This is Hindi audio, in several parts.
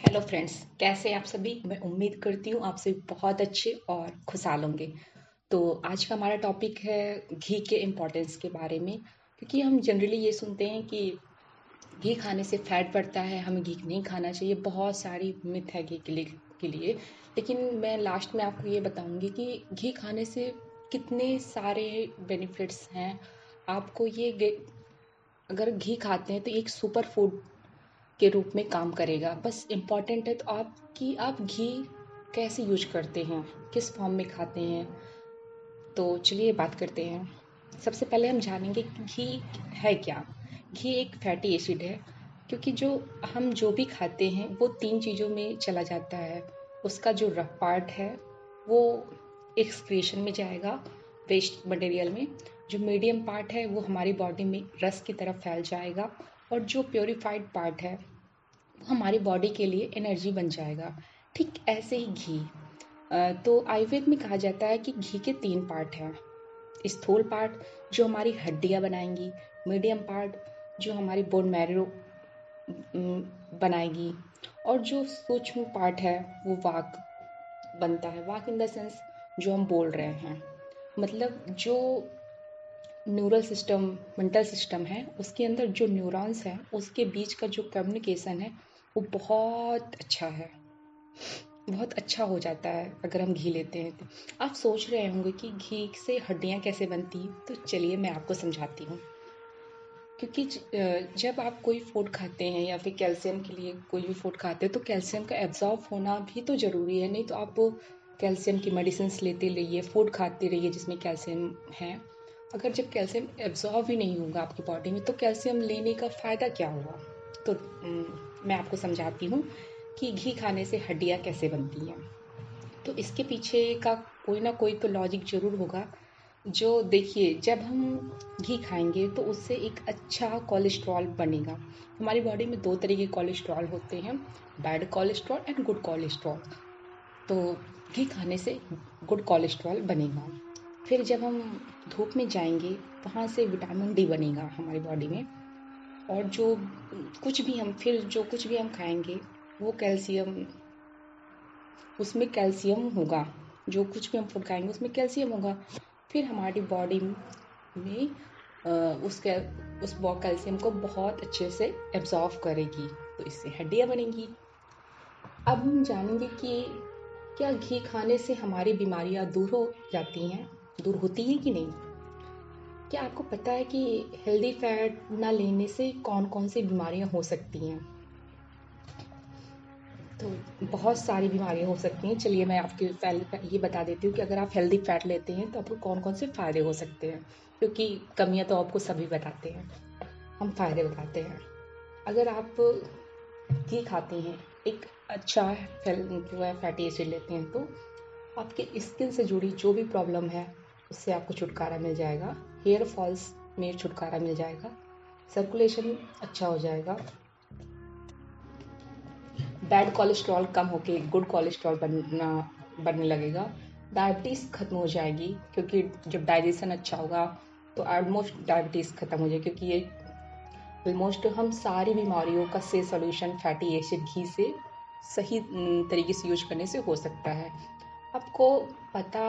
हेलो फ्रेंड्स, कैसे हैं आप सभी। मैं उम्मीद करती हूँ आप सभी बहुत अच्छे और खुशहाल होंगे। तो आज का हमारा टॉपिक है घी के इम्पोर्टेंस के बारे में। क्योंकि हम जनरली ये सुनते हैं कि घी खाने से फैट बढ़ता है, हमें घी नहीं खाना चाहिए। बहुत सारी मिथ है घी के लिए। लेकिन मैं लास्ट में आपको ये बताऊंगी कि घी खाने से कितने सारे बेनिफिट्स हैं। आपको अगर घी खाते हैं तो एक सुपर फूड के रूप में काम करेगा। बस इम्पॉर्टेंट है तो आप घी कैसे यूज करते हैं, किस फॉर्म में खाते हैं। तो चलिए बात करते हैं। सबसे पहले हम जानेंगे कि घी है क्या। घी एक फैटी एसिड है। क्योंकि हम जो भी खाते हैं वो तीन चीज़ों में चला जाता है। उसका जो रफ पार्ट है वो एक्सक्रीशन में जाएगा, वेस्ट मटेरियल में। जो मीडियम पार्ट है वो हमारी बॉडी में रस की तरफ फैल जाएगा। और जो प्योरीफाइड पार्ट है वो हमारी बॉडी के लिए एनर्जी बन जाएगा। ठीक ऐसे ही घी। तो आयुर्वेद में कहा जाता है कि घी के तीन पार्ट हैं। स्थूल पार्ट जो हमारी हड्डियां बनाएंगी, मीडियम पार्ट जो हमारी बोन मैरो बनाएगी, और जो सूक्ष्म पार्ट है वो वाक बनता है। वाक इन द सेंस जो हम बोल रहे हैं, मतलब जो न्यूरल सिस्टम, मेंटल सिस्टम है, उसके अंदर जो न्यूरॉन्स हैं उसके बीच का जो कम्युनिकेशन है वो बहुत अच्छा है, बहुत अच्छा हो जाता है अगर हम घी लेते हैं तो। आप सोच रहे होंगे कि घी से हड्डियाँ कैसे बनती हैं, तो चलिए मैं आपको समझाती हूँ। क्योंकि जब आप कोई फूड खाते हैं या फिर कैल्शियम के लिए कोई भी फूड खाते हैं तो कैल्शियम का एब्जॉर्ब होना भी तो ज़रूरी है। नहीं तो आप कैल्शियम की मेडिसिन लेते रहिए, फूड खाते रहिए जिसमें कैल्शियम है। अगर जब कैल्शियम एब्जॉर्ब ही नहीं होगा आपकी बॉडी में तो कैल्शियम लेने का फ़ायदा क्या हुआ। तो मैं आपको समझाती हूँ कि घी खाने से हड्डियाँ कैसे बनती हैं। तो इसके पीछे का कोई ना कोई तो लॉजिक ज़रूर होगा। जो देखिए, जब हम घी खाएंगे तो उससे एक अच्छा कोलेस्ट्रॉल बनेगा। हमारी बॉडी में दो तरह के कोलेस्ट्रॉल होते हैं, bad cholesterol and good cholesterol. तो घी खाने से गुड कोलेस्ट्रॉल बनेगा। फिर जब हम धूप में जाएंगे वहाँ से विटामिन डी बनेगा हमारी बॉडी में। और जो कुछ भी हम खाएंगे वो कैल्शियम, उसमें कैल्शियम होगा। जो कुछ भी हम फूड खाएंगे उसमें कैल्शियम होगा। फिर हमारी बॉडी में उसके उस कैल्शियम को बहुत अच्छे से एब्जॉर्व करेगी, तो इससे हड्डियाँ बनेंगी। अब हम जानेंगे कि क्या घी खाने से हमारी बीमारियां दूर हो जाती हैं, दूर होती हैं कि नहीं। क्या आपको पता है कि हेल्दी फैट ना लेने से कौन कौन सी बीमारियां हो सकती हैं। तो बहुत सारी बीमारियां हो सकती हैं। चलिए मैं आपके पहले ये बता देती हूँ कि अगर आप हेल्दी फैट लेते हैं तो आपको कौन कौन से फ़ायदे हो सकते हैं। क्योंकि कमियां तो आपको सभी बताते हैं, हम फ़ायदे बताते हैं। अगर आप घी खाते हैं, एक अच्छा जो है फैटी एसिड लेते हैं, तो आपके स्किन से जुड़ी जो भी प्रॉब्लम है उससे आपको छुटकारा मिल जाएगा। हेयर फॉल्स में छुटकारा मिल जाएगा, सर्कुलेशन अच्छा हो जाएगा, बैड कोलेस्ट्रॉल कम होके गुड कोलेस्ट्रॉल बनने लगेगा। डायबिटीज़ खत्म हो जाएगी, क्योंकि जब डाइजेशन अच्छा होगा तो ऑलमोस्ट डायबिटीज़ खत्म हो जाएगी। क्योंकि ये ऑलमोस्ट हम सारी बीमारियों का से सॉल्यूशन फैटी एसिड घी से सही तरीके से यूज करने से हो सकता है। आपको पता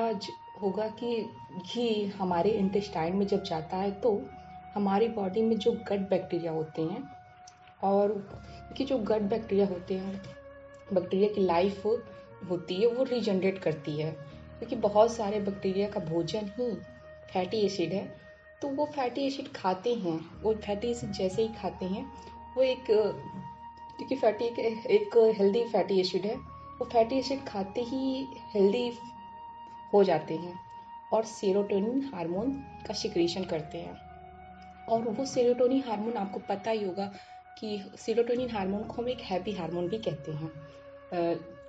होगा कि घी हमारे इंटेस्टाइन में जब जाता है तो हमारी बॉडी में जो गट बैक्टीरिया होते हैं, और कि जो गट बैक्टीरिया होते हैं, बैक्टीरिया की लाइफ होती है वो रीजनरेट करती है। क्योंकि बहुत सारे बैक्टीरिया का भोजन ही फैटी एसिड है। तो वो फैटी एसिड खाते हैं, वो फैटी एसिड जैसे ही खाते हैं वो क्योंकि एक हेल्दी फैटी एसिड है, वो फैटी एसिड खाते ही हेल्दी हो जाते हैं और सेरोटोनिन हार्मोन का सिक्रीशन करते हैं। और वो सेरोटोनिन हार्मोन, आपको पता ही होगा कि सेरोटोनिन हार्मोन को हम एक हैप्पी हार्मोन भी कहते हैं।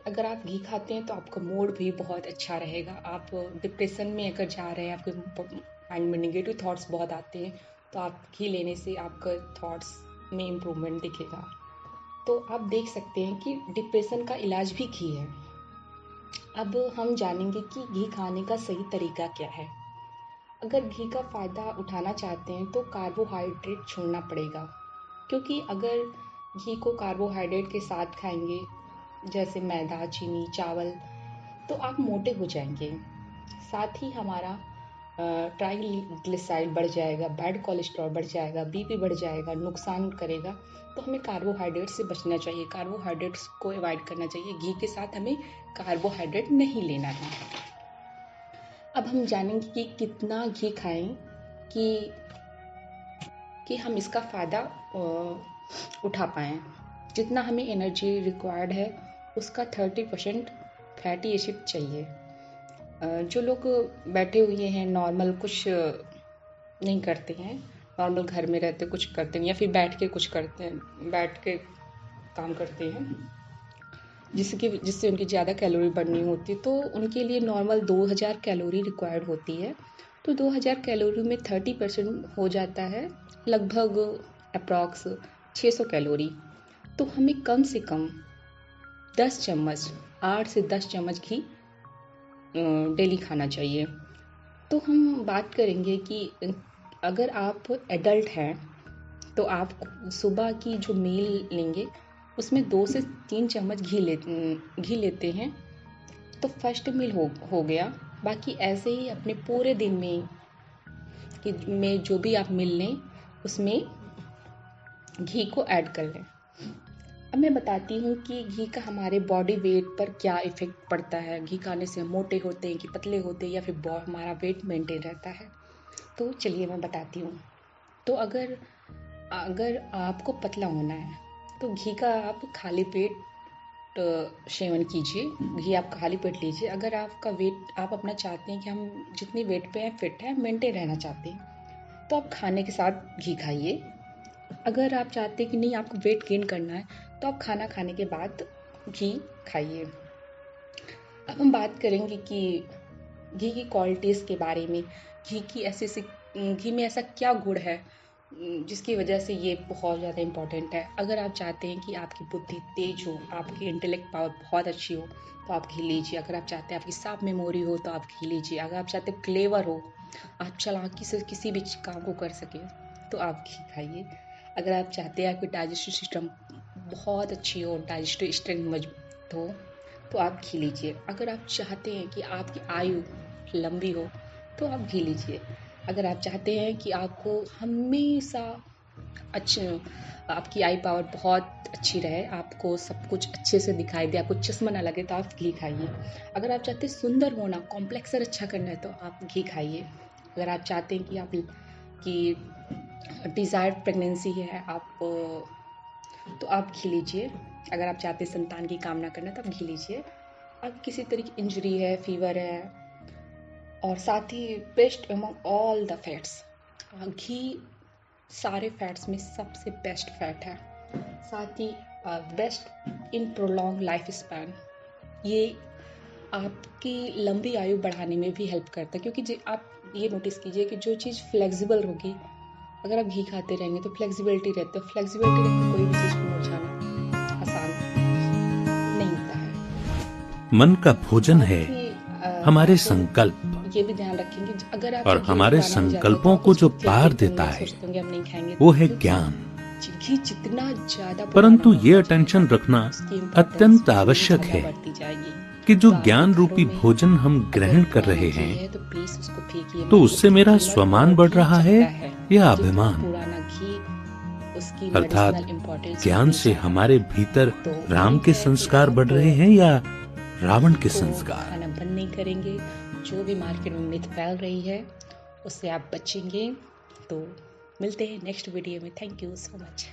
अगर आप घी खाते हैं तो आपका मूड भी बहुत अच्छा रहेगा। आप डिप्रेशन में अगर जा रहे हैं, आपके माइंड में नेगेटिव थॉट्स बहुत आते हैं, तो आप घी लेने से आपका थॉट्स में इम्प्रूवमेंट दिखेगा। तो आप देख सकते हैं कि डिप्रेशन का इलाज भी घी है। अब हम जानेंगे कि घी खाने का सही तरीका क्या है। अगर घी का फ़ायदा उठाना चाहते हैं तो कार्बोहाइड्रेट छोड़ना पड़ेगा। क्योंकि अगर घी को कार्बोहाइड्रेट के साथ खाएंगे जैसे मैदा, चीनी, चावल, तो आप मोटे हो जाएंगे। साथ ही हमारा ट्राइग्लिसराइड बढ़ जाएगा, बैड कोलेस्ट्रॉल बढ़ जाएगा, बीपी बढ़ जाएगा, नुकसान करेगा। तो हमें कार्बोहाइड्रेट से बचना चाहिए, कार्बोहाइड्रेट्स को अवॉइड करना चाहिए। घी के साथ हमें कार्बोहाइड्रेट नहीं लेना है। अब हम जानेंगे कि कितना घी खाएं कि हम इसका फ़ायदा उठा पाएँ। जितना हमें एनर्जी रिक्वायर्ड है उसका 30% फैटी एसिड चाहिए। जो लोग बैठे हुए हैं, नॉर्मल कुछ नहीं करते हैं, नॉर्मल घर में रहते कुछ करते हैं, या फिर बैठ के कुछ करते हैं, बैठ के काम करते हैं, जिससे उनकी ज़्यादा कैलोरी बर्निंग होती है, तो उनके लिए नॉर्मल 2000 कैलोरी रिक्वायर्ड होती है। तो 2000 कैलोरी में 30% हो जाता है, लगभग अप्रॉक्स 600 कैलोरी। तो हमें कम से कम 10 चम्मच, 8 से 10 चम्मच घी डेली खाना चाहिए। तो हम बात करेंगे कि अगर आप एडल्ट हैं तो आप सुबह की जो मील लेंगे उसमें 2 से 3 चम्मच घी लेते हैं, तो फर्स्ट मील हो गया। बाकी ऐसे ही अपने पूरे दिन में जो भी आप मील लें उसमें घी को ऐड कर लें। अब मैं बताती हूँ कि घी का हमारे बॉडी वेट पर क्या इफ़ेक्ट पड़ता है। घी खाने से हम मोटे होते हैं कि पतले होते हैं, या फिर हमारा वेट मेंटेन रहता है। तो चलिए मैं बताती हूँ। तो अगर आपको पतला होना है तो घी का आप खाली पेट सेवन कीजिए। घी आप खाली पेट लीजिए। अगर आपका वेट, आप अपना चाहते हैं कि हम जितनी वेट पे हैं फिट है, मेंटेन रहना चाहते हैं, तो आप खाने के साथ घी खाइए। अगर आप चाहते हैं कि नहीं, आपको वेट गेन करना है, तो आप खाना खाने के बाद घी खाइए। अब हम बात करेंगे कि घी की क्वालिटीज़ के बारे में। घी में ऐसा क्या गुण है जिसकी वजह से ये बहुत ज़्यादा इम्पॉर्टेंट है। अगर आप चाहते हैं कि आपकी बुद्धि तेज हो, आपकी इंटेलेक्ट पावर बहुत अच्छी हो, तो आप घी लीजिए। अगर आप चाहते हैं आपकी साफ मेमोरी हो, तो आप घी लीजिए। अगर आप चाहते हैं क्लेवर हो, आप चालाकी से किसी भी काम को कर सकें, तो आप घी खाइए। अगर आप चाहते हैं आपकी डाइजेस्टिव सिस्टम बहुत अच्छी हो, डाइजेस्टिव स्ट्रेंथ मजबूत हो, तो आप घी लीजिए। अगर आप चाहते हैं कि आपकी आयु लंबी हो, तो आप घी लीजिए। अगर आप चाहते हैं कि आपको हमेशा आपकी आई पावर बहुत अच्छी रहे, आपको सब कुछ अच्छे से दिखाई दे, आपको चश्मा ना लगे, तो आप घी खाइए। अगर आप चाहते हैं सुंदर होना, कॉम्प्लेक्सर अच्छा करना है, तो आप घी खाइए। अगर आप चाहते हैं कि डिज़ायर्ड प्रेगनेंसी है तो आप घी लीजिए। अगर आप चाहते हैं संतान की कामना करना, तो आप घी लीजिए। अब किसी तरह की इंजरी है, फीवर है, और साथ ही best among all the fats, घी सारे फैट्स में सबसे बेस्ट फैट है। साथ ही best in prolong life span, ये आपकी लंबी आयु बढ़ाने में भी हेल्प करता है। क्योंकि आप ये नोटिस कीजिए कि जो चीज़ फ्लेक्सिबल होगी, अगर आप घी खाते रहेंगे तो फ्लेक्सिबिलिटी रहती है। फ्लेक्सिबिलिटी रहती, कोई भी चीज़ को मुरझाना आसान नहीं होता है। मन का भोजन है हमारे संकल्प, ये भी ध्यान रखेंगे, अगर आप और हमारे संकल्पों को जो पार देता है वो है ज्ञान। घी जितना ज्यादा, परंतु ये अटेंशन रखना अत्यंत आवश्यक है कि जो ज्ञान रूपी भोजन हम ग्रहण कर रहे हैं, तो उससे मेरा स्वमान बढ़ रहा है या अभिमान। अर्थात ज्ञान से हमारे भीतर राम के संस्कार बढ़ रहे हैं या रावण के संस्कार। खाना बंद नहीं करेंगे। जो भी मार्केट में मिथ फैल रही है उससे आप बचेंगे। तो मिलते हैं नेक्स्ट वीडियो में। Thank you so much.